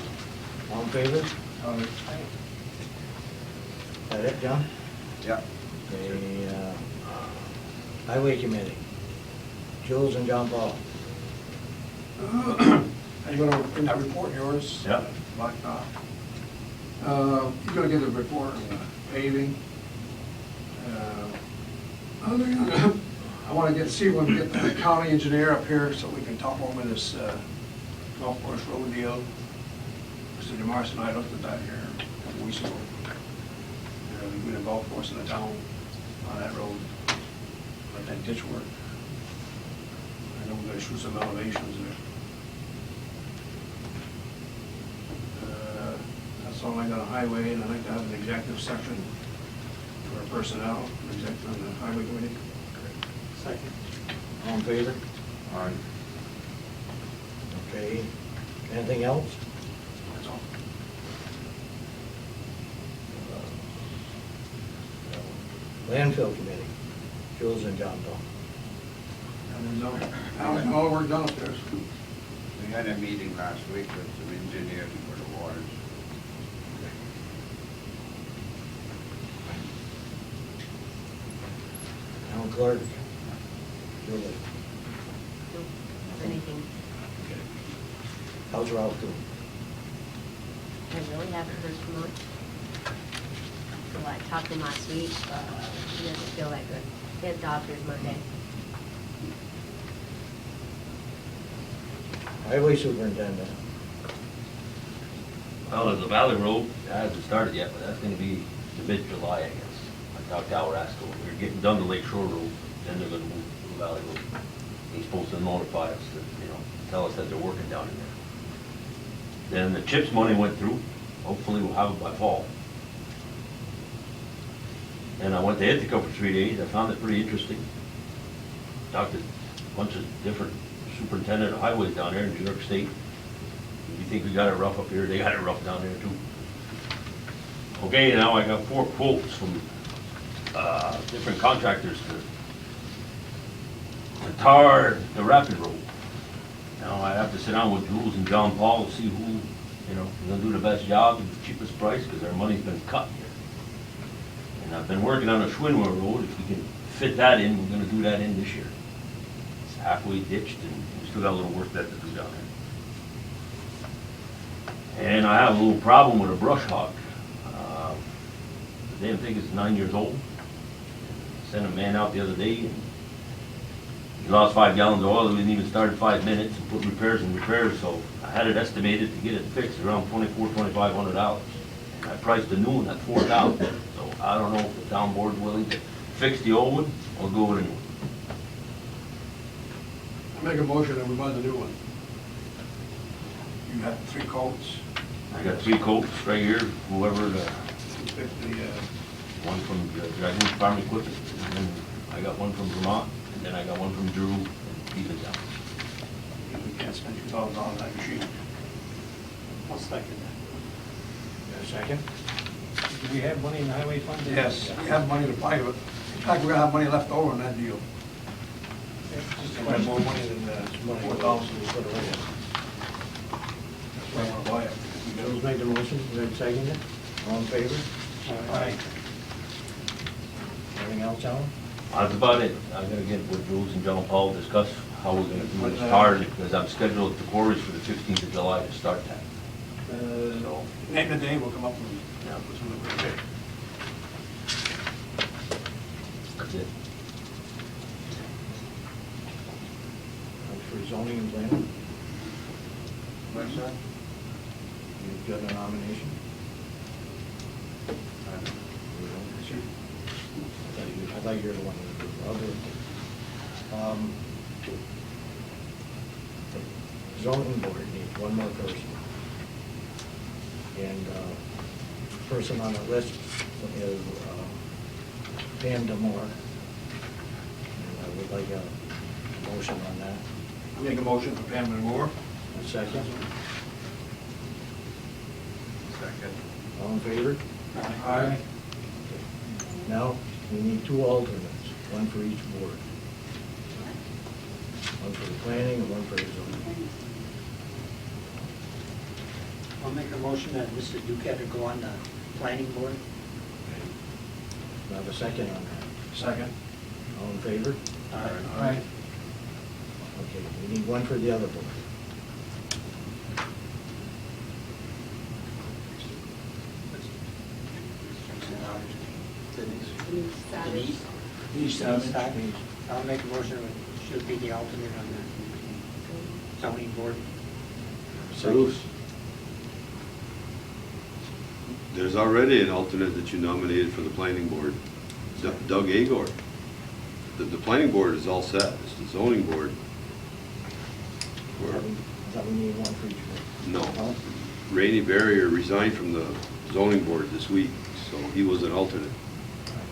A: All in favor? That it, John?
B: Yeah.
A: The Highway Committee, Jules and John Paul.
K: Are you gonna, in that report yours?
Q: Yeah.
K: Blacktop. You're gonna give a report on paving. Other than that, I wanna see when we get the county engineer up here so we can talk over this golf course road deal. Mr. DeMars and I looked at that here a couple weeks ago. Doing a golf course in the town on that road, like that ditch work. I know we're gonna shoot some elevations there. That's all I got on highway, and I'd like to have an executive section for our personnel, an executive on the highway committee.
A: Second. All in favor?
B: All right.
A: Okay. Anything else?
K: That's all.
A: Landfill Committee, Jules and John Paul.
K: And there's all the work done upstairs.
B: We had a meeting last week with some engineers for the waters.
A: Town Clerk, Julie.
P: Anything.
A: Okay. How's Ralph doing?
P: I really haven't heard from him. So I talked to him last week, he doesn't feel that good. He had doctors Monday.
A: Highway Superintendent.
Q: Well, there's the Valley Road, that hasn't started yet, but that's gonna be the mid-July, I guess. I talked to Al Rasco, we're getting done the Lake Shore Road, then they're gonna move to the Valley Road. He's supposed to notify us, that, tell us that they're working down in there. Then the CHIPS money went through, hopefully we'll have it by fall. And I went to Ithaca for 3 days, I found it pretty interesting. Talked to a bunch of different superintendent of highways down there in New York State. You think we got it rough up here, they got it rough down there too. Okay, now I got 4 quotes from different contractors to tar the Rapid Road. Now I have to sit down with Jules and John Paul to see who, is gonna do the best job and the cheapest price, because our money's been cut here. And I've been working on a Schwinwell Road, if we can fit that in, we're gonna do that in this year. It's halfway ditched, and we still got a little work that to do down there. And I have a little problem with a brush hog. The damn thing is 9 years old. Sent a man out the other day, and he lost 5 gallons of oil, he didn't even start 5 minutes, and put repairs and repairs, so I had it estimated to get it fixed around $2,400–2,500. And I priced the new one at $4,000, so I don't know if the town board's willing to fix the old one or go with a new one.
K: I make a motion that we buy the new one. You have 3 coats.
Q: I got 3 quotes right here, whoever,
K: Pick the,
Q: one from Dragoon Farm Equipment, and then I got one from Vermont, and then I got one from Drew, and keep it down.
K: we can't spend $2,000 on that machine.
J: I'll second that.
A: Got a second?
J: Do we have money in the highway fund?
K: Yes, we have money to buy it. In fact, we're gonna have money left over on that deal.
J: Just
K: We have more money than $4,000 we put away. That's why I wanna buy it.
A: Jules made the motion, Greg seconded it. All in favor?
K: Aye.
A: Anything else, Alan?
Q: That's about it. I'm gonna get with Jules and John Paul, discuss how we're gonna do this tar, because I'm scheduled at the quarries for the 15th of July to start that. So,
K: Name the day, we'll come up with,
Q: yeah,
K: with some of the.
Q: that's it.
A: For zoning and planning,
B: What's that?
A: you've got a nomination? I thought you were the one who did it. I'll do it. The zoning board needs one more person. And person on the list is Pam Demore. And I would like a motion on that.
K: Make a motion for Pam and Moore.
A: A second. All in favor?
K: Aye.
A: Now, we need 2 alternates, one for each board. One for the planning and one for the zoning.
J: I'll make a motion that Mr. Duquette to go on the planning board.
A: Do I have a second on that?
K: Second.
A: All in favor?
K: Aye.
A: Okay, we need one for the other board.
J: Denise Savage. I'll make a motion that she'll be the alternate on the zoning board.
O: Bruce? There's already an alternate that you nominated for the planning board, Doug Agor. The planning board is all set, it's the zoning board.
A: Is that we need one for each board?
O: No. Rainey Barrier resigned from the zoning board this week, so he was an alternate.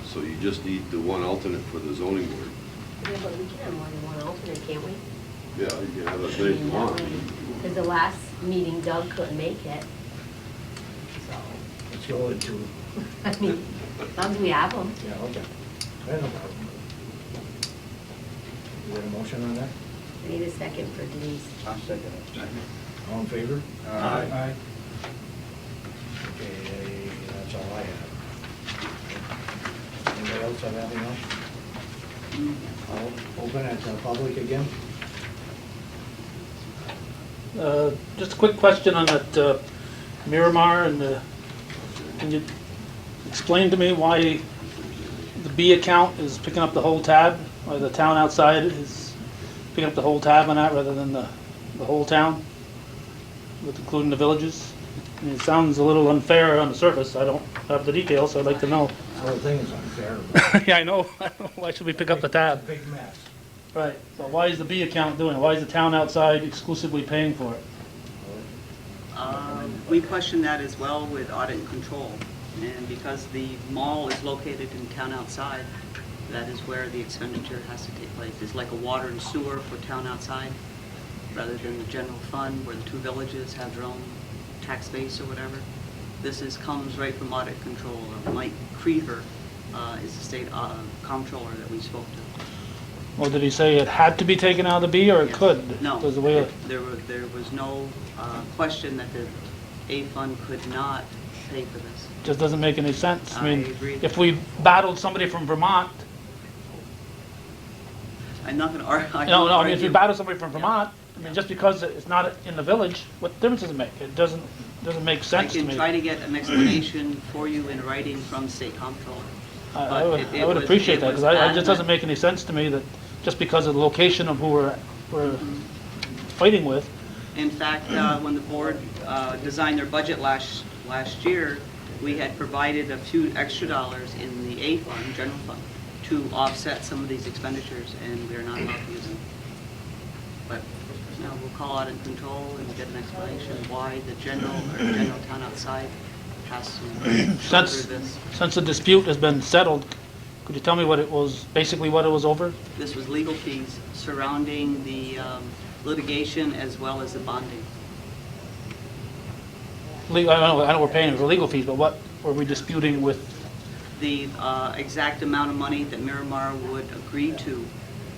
O: So you just need the one alternate for the zoning board.
P: Yeah, but we can have more than one alternate, can't we?
O: Yeah, you can have as many as you want.
P: Because the last meeting Doug couldn't make it, so,
A: Let's go into,
P: I mean, as long as we have them.
A: yeah, okay. I have no problem. You got a motion on that?
P: I need a second for Denise.
J: I'll second it.
A: All in favor?
J: Aye.
A: Okay, that's all I have. Anybody else have anything else? I'll open it to the public again.
M: Just a quick question on that Miramar, and can you explain to me why the B account is picking up the whole tab, or the town outside is picking up the whole tab on that rather than the whole town, with including the villages? I mean, it sounds a little unfair on the surface. I don't have the details, so I'd like to know.
A: The whole thing is unfair.
M: Yeah, I know. Why should we pick up the tab?
A: Big mess.
M: Right, so why is the B account doing it? Why is the town outside exclusively paying for it?
R: We question that as well with audit and control. And because the mall is located in town outside, that is where the expenditure has to take place. It's like a water and sewer for town outside, rather than the general fund where the 2 villages have their own tax base or whatever. This comes right from audit control. Mike Krieger is the state comptroller that we spoke to.
M: Well, did he say it had to be taken out of the B, or it could?
R: No,
M: Was the way
R: there was no question that the A fund could not pay for this.
M: just doesn't make any sense. I mean,
R: I agree.
M: if we battled somebody from Vermont,
R: I'm not going to argue.
M: no, I mean, if we battled somebody from Vermont, I mean, just because it's not in the village, what difference does it make? It doesn't make sense to
R: I
M: me.
R: can try to get an explanation for you in writing from state comptroller.
M: I would appreciate that, because it just doesn't make any sense to me that just because of the location of who we're fighting with.
R: In fact, when the board designed their budget last year, we had provided a few extra dollars in the A fund, general fund, to offset some of these expenditures, and we're not allowed to use them. But, we'll call out in control and get an explanation why the general town outside has to go through this.
M: Since the dispute has been settled, could you tell me what it was over?
R: This was legal fees surrounding the litigation as well as the bonding.
M: I know we're paying for legal fees, but what were we disputing with?
R: The exact amount of money that Miramar would agree to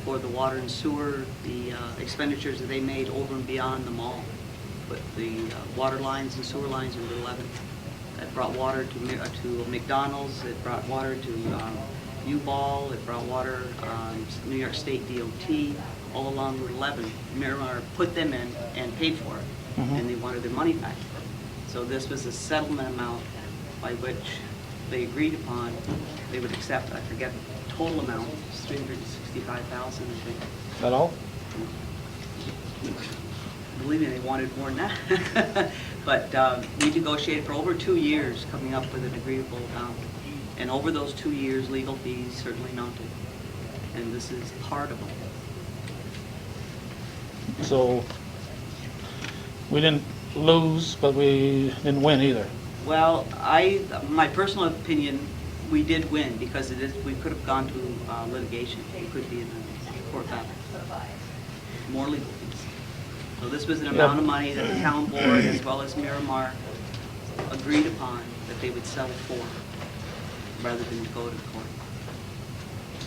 R: for the water and sewer, the expenditures that they made over and beyond the mall. But the water lines and sewer lines in Route 11. It brought water to McDonald's, it brought water to U-Ball, it brought water New York State DOT, all along Route 11. Miramar put them in and paid for it, and they wanted their money back. So this was a settlement amount by which they agreed upon they would accept. I forget the total amount, it's $365,000, I think.
M: Is that all?
R: Believe me, they wanted more than that. But we negotiated for over 2 years coming up with an agreeable amount. And over those 2 years, legal fees certainly mounted. And this is part of them.
M: So we didn't lose, but we didn't win either.
R: Well, my personal opinion, we did win because we could have gone to litigation. We could be in a court battle. More legal fees. So this was an amount of money that the town board as well as Miramar agreed upon that they would sell for rather than go to court.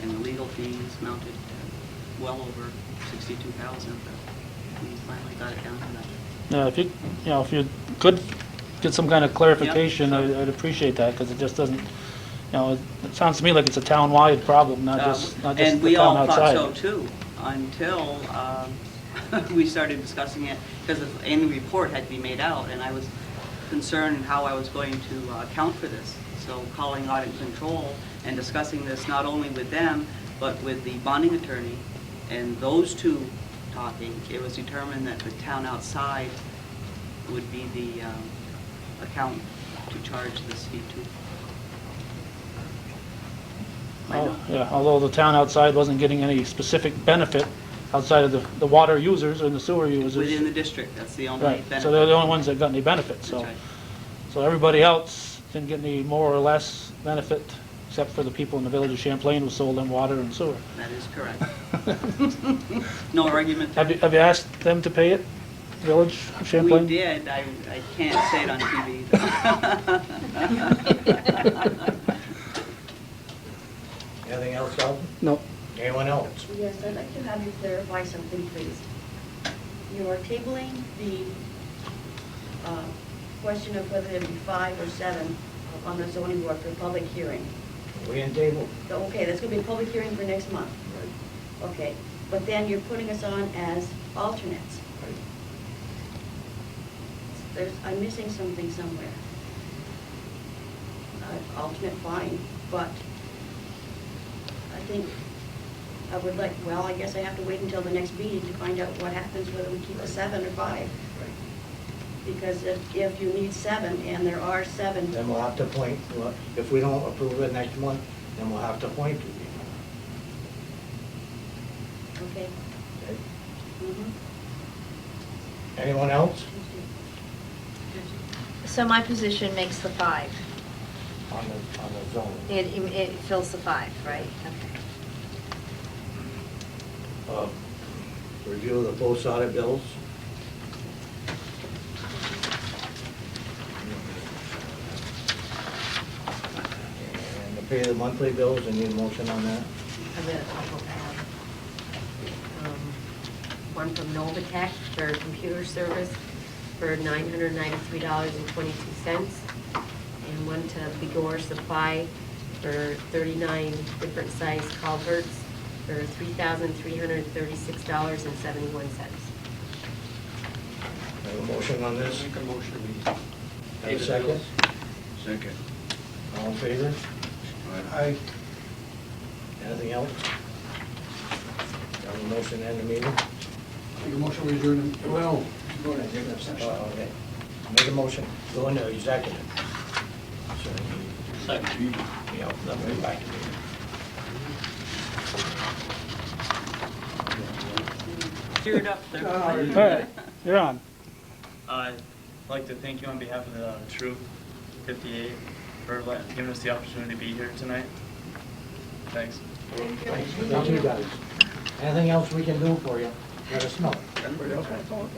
R: And the legal fees mounted to well over 62,000, but we finally got it down to that.
M: Yeah, if you could get some kind of clarification, I'd appreciate that, because it just doesn't, it sounds to me like it's a town-wide problem, not just the
R: And we
M: town
R: all thought
M: outside.
R: so too, until we started discussing it, because the annual report had to be made out, and I was concerned how I was going to account for this. So calling audit control and discussing this not only with them, but with the bonding attorney, and those two talking, it was determined that the town outside would be the account to charge this fee to.
M: Yeah, although the town outside wasn't getting any specific benefit outside of the water users and the sewer users.
R: Within the district, that's the only
M: Right,
R: benefit.
M: so they're the only ones that got any benefit, so.
R: That's right.
M: So everybody else didn't get any more or less benefit, except for the people in the village of Champlain who sold them water and sewer.
R: That is correct. No argument there.
M: Have you asked them to pay it, village of Champlain?
R: We did, I can't say it on TV.
A: Anything else, Alvin?
M: No.
A: Anyone else?
H: Yes, I'd like to have you clarify something, please. You are tabling the question of whether it be 5 or 7 on the zoning board for public hearing.
A: We in table?
H: Okay, that's going to be a public hearing for next month. Okay, but then you're putting us on as alternates. I'm missing something somewhere. Alternate, fine, but I think I would like, well, I guess I have to wait until the next meeting to find out what happens, whether we keep a 7 or 5. Because if you need 7, and there are 7.
A: Then we'll have to appoint, if we don't approve it next month, then we'll have to appoint you.
H: Okay.
A: Okay.
H: Mhm.
A: Anyone else
L: So my position makes the 5.
A: on the zone?
L: It fills the 5, right? Okay.
A: Review of the post audit bills. And to pay the monthly bills, I need a motion on that.
P: I've got a couple. One from Novatech for computer service for $993.22. And one to Bigor Supply for 39 different size culverts for $3,336.71.
A: Have a motion on this?
F: Make a motion.
A: Have a second?
O: Second.
A: All in favor?
K: Aye.
A: Anything else? Have a motion to end the meeting?
K: Make a motion, we adjourn, well, go ahead, executive session.
A: Okay. Make a motion, go into executive.
F: Second.
A: Yeah, then we'll be back to meeting.
R: Geared up there.
M: All right, you're on.
C: I'd like to thank you on behalf of the Troop 58 for giving us the opportunity to be here tonight. Thanks.
A: Thank you guys. Anything else we can do for you, let us know.
K: Anybody else want to talk?